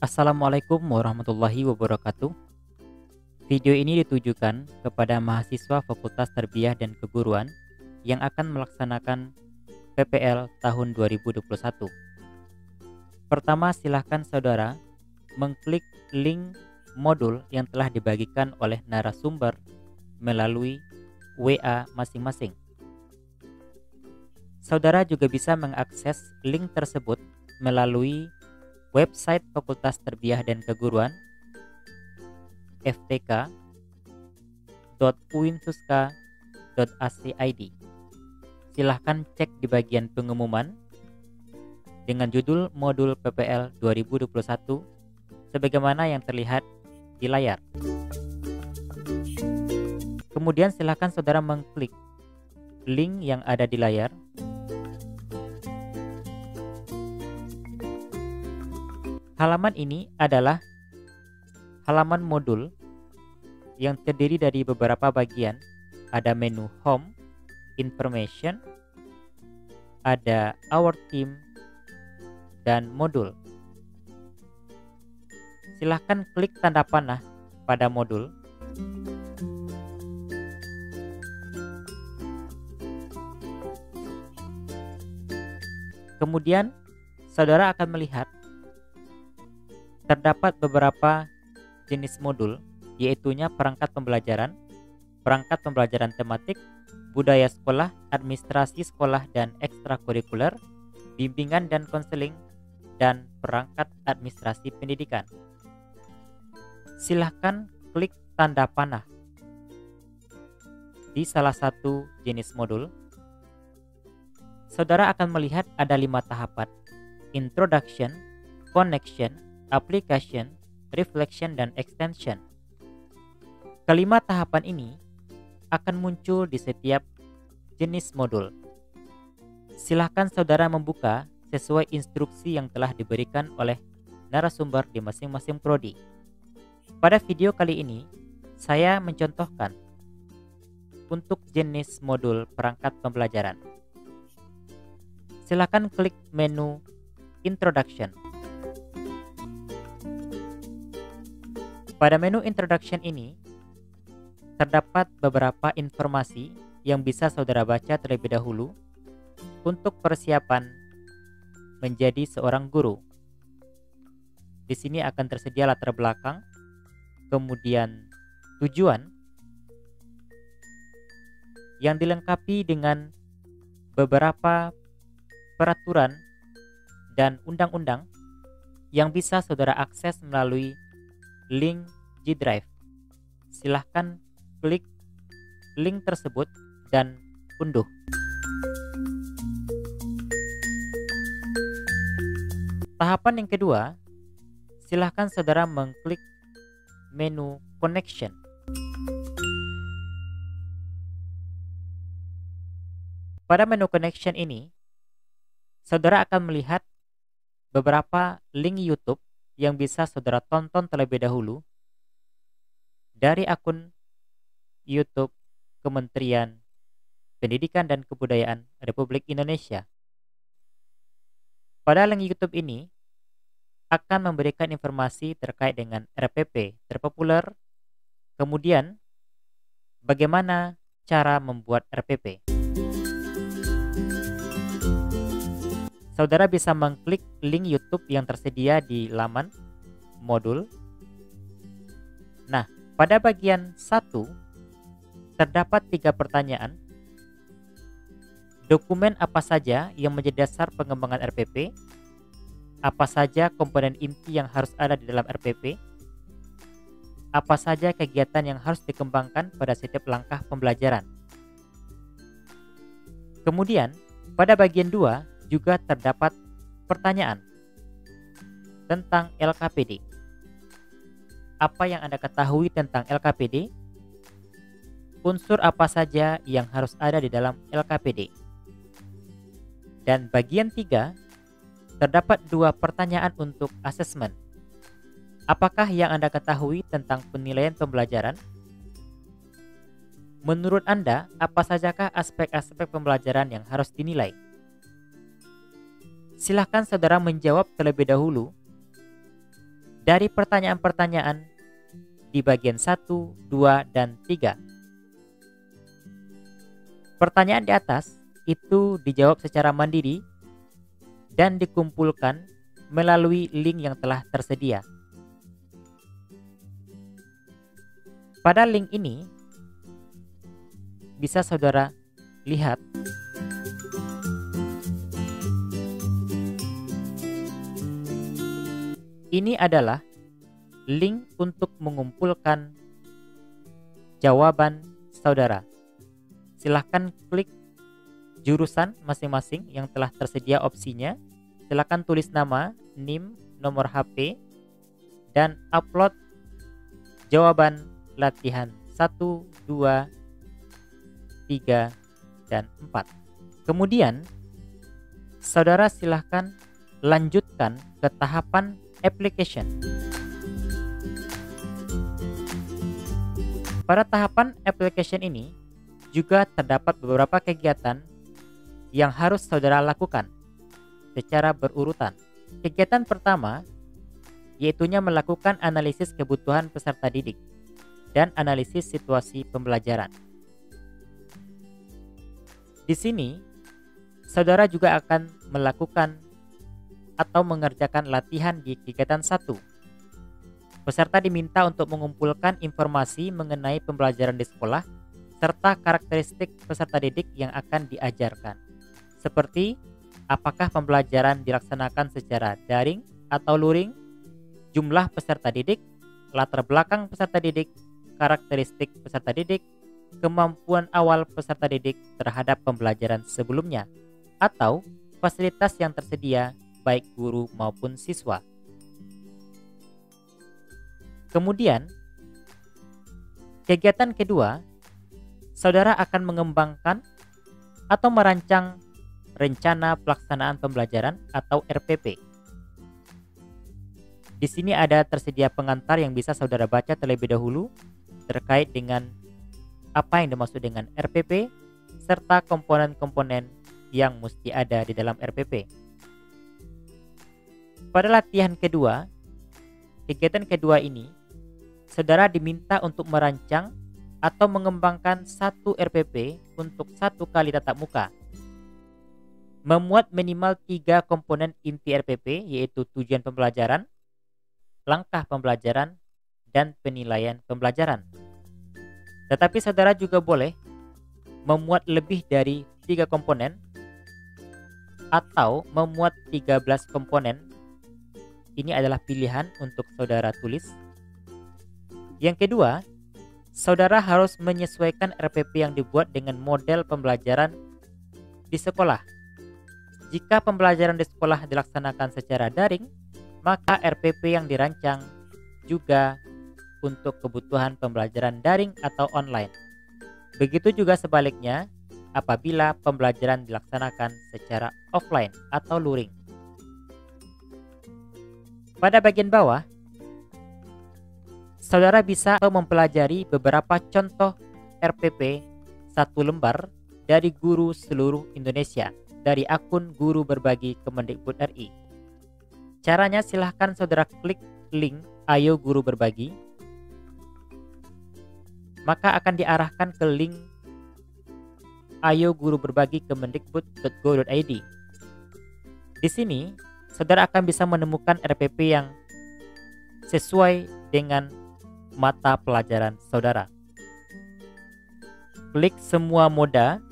Assalamualaikum warahmatullahi wabarakatuh. Video ini ditujukan kepada mahasiswa Fakultas Tarbiyah dan Keguruan yang akan melaksanakan PPL tahun 2021. Pertama, silahkan saudara mengklik link modul yang telah dibagikan oleh narasumber melalui WA masing-masing. Saudara juga bisa mengakses link tersebut melalui website Fakultas Tarbiyah dan Keguruan ftk.uinsuska.ac.id. Silahkan cek di bagian pengumuman dengan judul modul PPL 2021 sebagaimana yang terlihat di layar. Kemudian silahkan saudara mengklik link yang ada di layar. Halaman ini adalah halaman modul yang terdiri dari beberapa bagian. Ada menu Home, Information, ada Our Team, dan Modul. Silahkan klik tanda panah pada modul. Kemudian, saudara akan melihat terdapat beberapa jenis modul, yaitunya perangkat pembelajaran tematik, budaya sekolah, administrasi sekolah dan ekstrakurikuler, bimbingan dan konseling, dan perangkat administrasi pendidikan. Silahkan klik tanda panah di salah satu jenis modul. Saudara akan melihat ada 5 tahapan: Introduction, Connection, Application, Reflection, dan Extension. Kelima tahapan ini akan muncul di setiap jenis modul. Silahkan saudara membuka sesuai instruksi yang telah diberikan oleh narasumber di masing-masing prodi. Pada video kali ini, saya mencontohkan untuk jenis modul perangkat pembelajaran. Silahkan klik menu Introduction. Pada menu Introduction ini, terdapat beberapa informasi yang bisa saudara baca terlebih dahulu untuk persiapan menjadi seorang guru. Di sini akan tersedia latar belakang, kemudian tujuan, yang dilengkapi dengan beberapa peraturan dan undang-undang yang bisa saudara akses melalui link G Drive. Silahkan klik link tersebut dan unduh. Tahapan yang kedua, silahkan saudara mengklik menu Connection. Pada menu Connection ini, saudara akan melihat beberapa link YouTube yang bisa saudara tonton terlebih dahulu dari akun YouTube Kementerian Pendidikan dan Kebudayaan Republik Indonesia. Pada link YouTube ini akan memberikan informasi terkait dengan RPP terpopuler, kemudian bagaimana cara membuat RPP. Saudara bisa mengklik link YouTube yang tersedia di laman modul. Nah, pada bagian 1 terdapat 3 pertanyaan. Dokumen apa saja yang menjadi dasar pengembangan RPP? Apa saja komponen inti yang harus ada di dalam RPP? Apa saja kegiatan yang harus dikembangkan pada setiap langkah pembelajaran? Kemudian, pada bagian 2 juga terdapat pertanyaan tentang LKPD. Apa yang Anda ketahui tentang LKPD? Unsur apa saja yang harus ada di dalam LKPD? Dan bagian 3 terdapat 2 pertanyaan untuk asesmen. Apakah yang Anda ketahui tentang penilaian pembelajaran? Menurut Anda, apa sajakah aspek-aspek pembelajaran yang harus dinilai? Silahkan saudara menjawab terlebih dahulu dari pertanyaan-pertanyaan di bagian 1, 2, dan 3. Pertanyaan di atas itu dijawab secara mandiri dan dikumpulkan melalui link yang telah tersedia. Pada link ini bisa saudara lihat ini adalah link untuk mengumpulkan jawaban saudara. Silahkan klik jurusan masing-masing yang telah tersedia opsinya. Silahkan tulis nama, NIM, nomor HP, dan upload jawaban latihan 1, 2, 3, dan 4. Kemudian, saudara silahkan lanjutkan ke tahapan application. Pada tahapan application ini, juga terdapat beberapa kegiatan yang harus saudara lakukan secara berurutan. Kegiatan pertama yaitunya melakukan analisis kebutuhan peserta didik dan analisis situasi pembelajaran. Di sini, saudara juga akan melakukan atau mengerjakan latihan di kegiatan 1. Peserta diminta untuk mengumpulkan informasi mengenai pembelajaran di sekolah serta karakteristik peserta didik yang akan diajarkan. Seperti apakah pembelajaran dilaksanakan secara daring atau luring, jumlah peserta didik, latar belakang peserta didik, karakteristik peserta didik, kemampuan awal peserta didik terhadap pembelajaran sebelumnya, atau fasilitas yang tersedia baik guru maupun siswa. Kemudian, kegiatan kedua, saudara akan mengembangkan atau merancang rencana pelaksanaan pembelajaran atau RPP. Di sini ada tersedia pengantar yang bisa saudara baca terlebih dahulu terkait dengan apa yang dimaksud dengan RPP serta komponen-komponen yang mesti ada di dalam RPP. Pada latihan kedua, kegiatan kedua ini, saudara diminta untuk merancang atau mengembangkan satu RPP untuk 1 kali tatap muka. Memuat minimal 3 komponen inti RPP, yaitu tujuan pembelajaran, langkah pembelajaran, dan penilaian pembelajaran. Tetapi saudara juga boleh memuat lebih dari 3 komponen atau memuat 13 komponen. Ini adalah pilihan untuk saudara tulis. Yang kedua, saudara harus menyesuaikan RPP yang dibuat dengan model pembelajaran di sekolah. Jika pembelajaran di sekolah dilaksanakan secara daring, maka RPP yang dirancang juga untuk kebutuhan pembelajaran daring atau online. Begitu juga sebaliknya apabila pembelajaran dilaksanakan secara offline atau luring. Pada bagian bawah, saudara bisa mempelajari beberapa contoh RPP 1 lembar dari guru seluruh Indonesia dari akun Guru Berbagi Kemendikbud RI. Caranya silahkan saudara klik link Ayo Guru Berbagi, maka akan diarahkan ke link Ayo Guru Berbagi Kemendikbud.go.id. Di sini, saudara akan bisa menemukan RPP yang sesuai dengan mata pelajaran saudara. Klik semua moda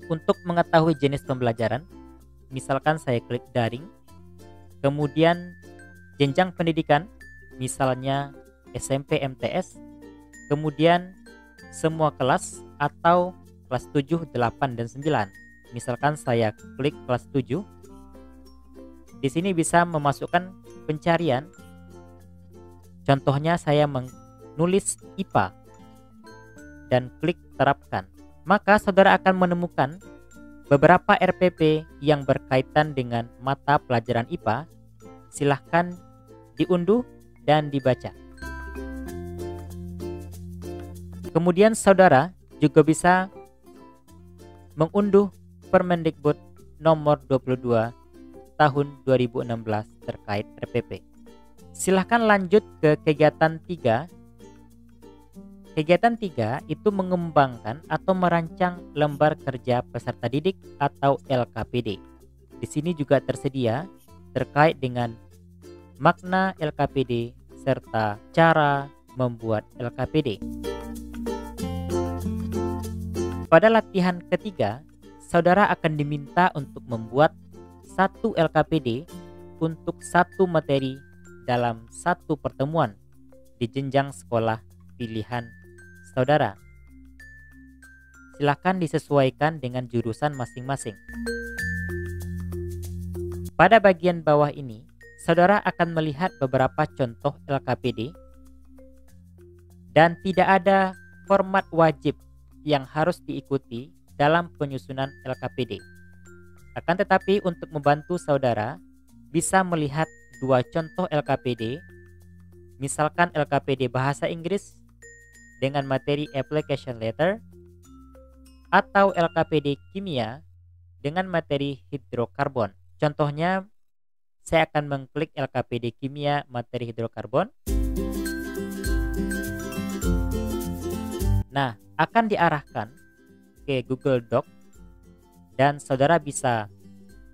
untuk mengetahui jenis pembelajaran. Misalkan saya klik daring, kemudian jenjang pendidikan, misalnya SMP MTS, kemudian semua kelas atau kelas 7, 8, dan 9. Misalkan saya klik kelas 7. Di sini bisa memasukkan pencarian. Contohnya saya menulis IPA dan klik terapkan. Maka saudara akan menemukan beberapa RPP yang berkaitan dengan mata pelajaran IPA. Silahkan diunduh dan dibaca. Kemudian saudara juga bisa mengunduh Permendikbud nomor 22 tahun 2016 terkait RPP. Silahkan lanjut ke kegiatan 3. Kegiatan 3 itu mengembangkan atau merancang lembar kerja peserta didik atau LKPD. Di sini juga tersedia terkait dengan makna LKPD serta cara membuat LKPD. Pada latihan ketiga, saudara akan diminta untuk membuat satu LKPD untuk satu materi dalam satu pertemuan di jenjang sekolah pilihan saudara. Silakan disesuaikan dengan jurusan masing-masing. Pada bagian bawah ini, saudara akan melihat beberapa contoh LKPD dan tidak ada format wajib yang harus diikuti dalam penyusunan LKPD. Akan tetapi untuk membantu saudara bisa melihat dua contoh LKPD, misalkan LKPD Bahasa Inggris dengan materi application letter atau LKPD Kimia dengan materi hidrokarbon. Contohnya, saya akan mengklik LKPD Kimia materi hidrokarbon. Nah, akan diarahkan ke Google Doc dan saudara bisa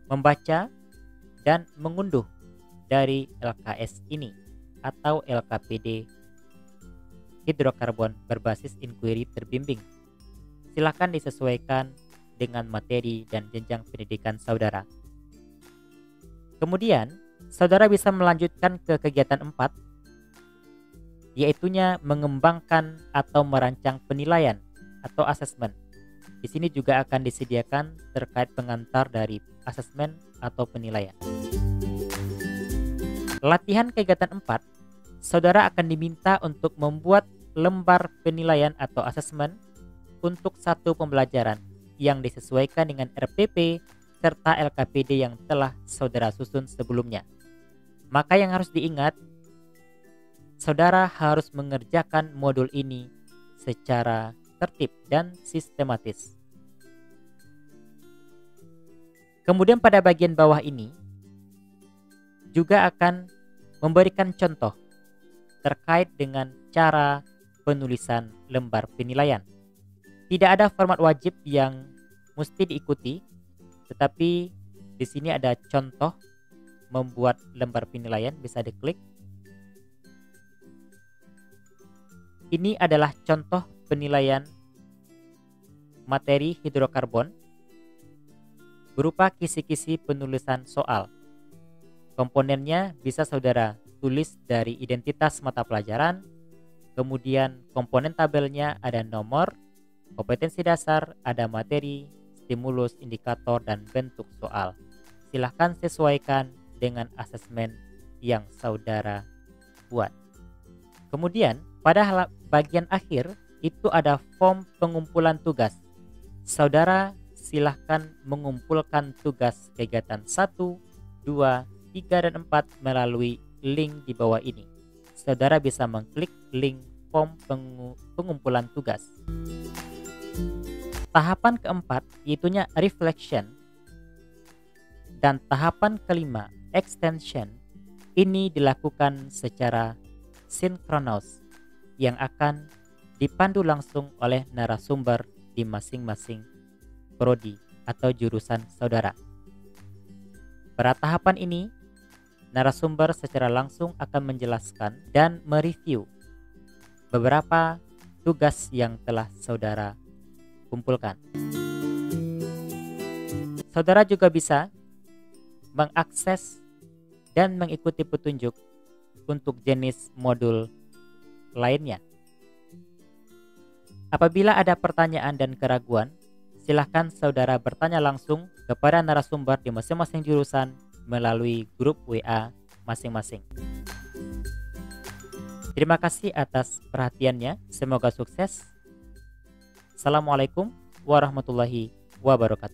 membaca dan mengunduh dari LKS ini atau LKPD hidrokarbon berbasis inquiry terbimbing. Silakan disesuaikan dengan materi dan jenjang pendidikan saudara. Kemudian, saudara bisa melanjutkan ke kegiatan 4, yaitunya mengembangkan atau merancang penilaian atau asesmen. Di sini juga akan disediakan terkait pengantar dari asesmen atau penilaian. Latihan kegiatan 4, saudara akan diminta untuk membuat lembar penilaian atau asesmen untuk satu pembelajaran yang disesuaikan dengan RPP serta LKPD yang telah saudara susun sebelumnya. Maka yang harus diingat, saudara harus mengerjakan modul ini secara tertib dan sistematis. Kemudian pada bagian bawah ini juga akan memberikan contoh terkait dengan cara penulisan lembar penilaian. Tidak ada format wajib yang mesti diikuti, tetapi di sini ada contoh membuat lembar penilaian, bisa diklik. Ini adalah contoh penilaian materi hidrokarbon berupa kisi-kisi penulisan soal. Komponennya bisa saudara tulis dari identitas mata pelajaran, kemudian komponen tabelnya ada nomor, kompetensi dasar, ada materi, stimulus, indikator, dan bentuk soal. Silahkan sesuaikan dengan asesmen yang saudara buat. Kemudian pada bagian akhir itu ada form pengumpulan tugas. Saudara silahkan mengumpulkan tugas kegiatan 1, 2, 3, dan 4 melalui link di bawah ini. Saudara bisa mengklik link form pengumpulan tugas. Tahapan keempat yaitunya reflection dan tahapan kelima extension ini dilakukan secara sinkronos yang akan dipandu langsung oleh narasumber di masing-masing prodi atau jurusan saudara. Pada tahapan ini, narasumber secara langsung akan menjelaskan dan mereview beberapa tugas yang telah saudara kumpulkan. Saudara juga bisa mengakses dan mengikuti petunjuk untuk jenis modul lainnya. Apabila ada pertanyaan dan keraguan, silahkan saudara bertanya langsung kepada narasumber di masing-masing jurusan melalui grup WA masing-masing. Terima kasih atas perhatiannya. Semoga sukses. Assalamualaikum warahmatullahi wabarakatuh.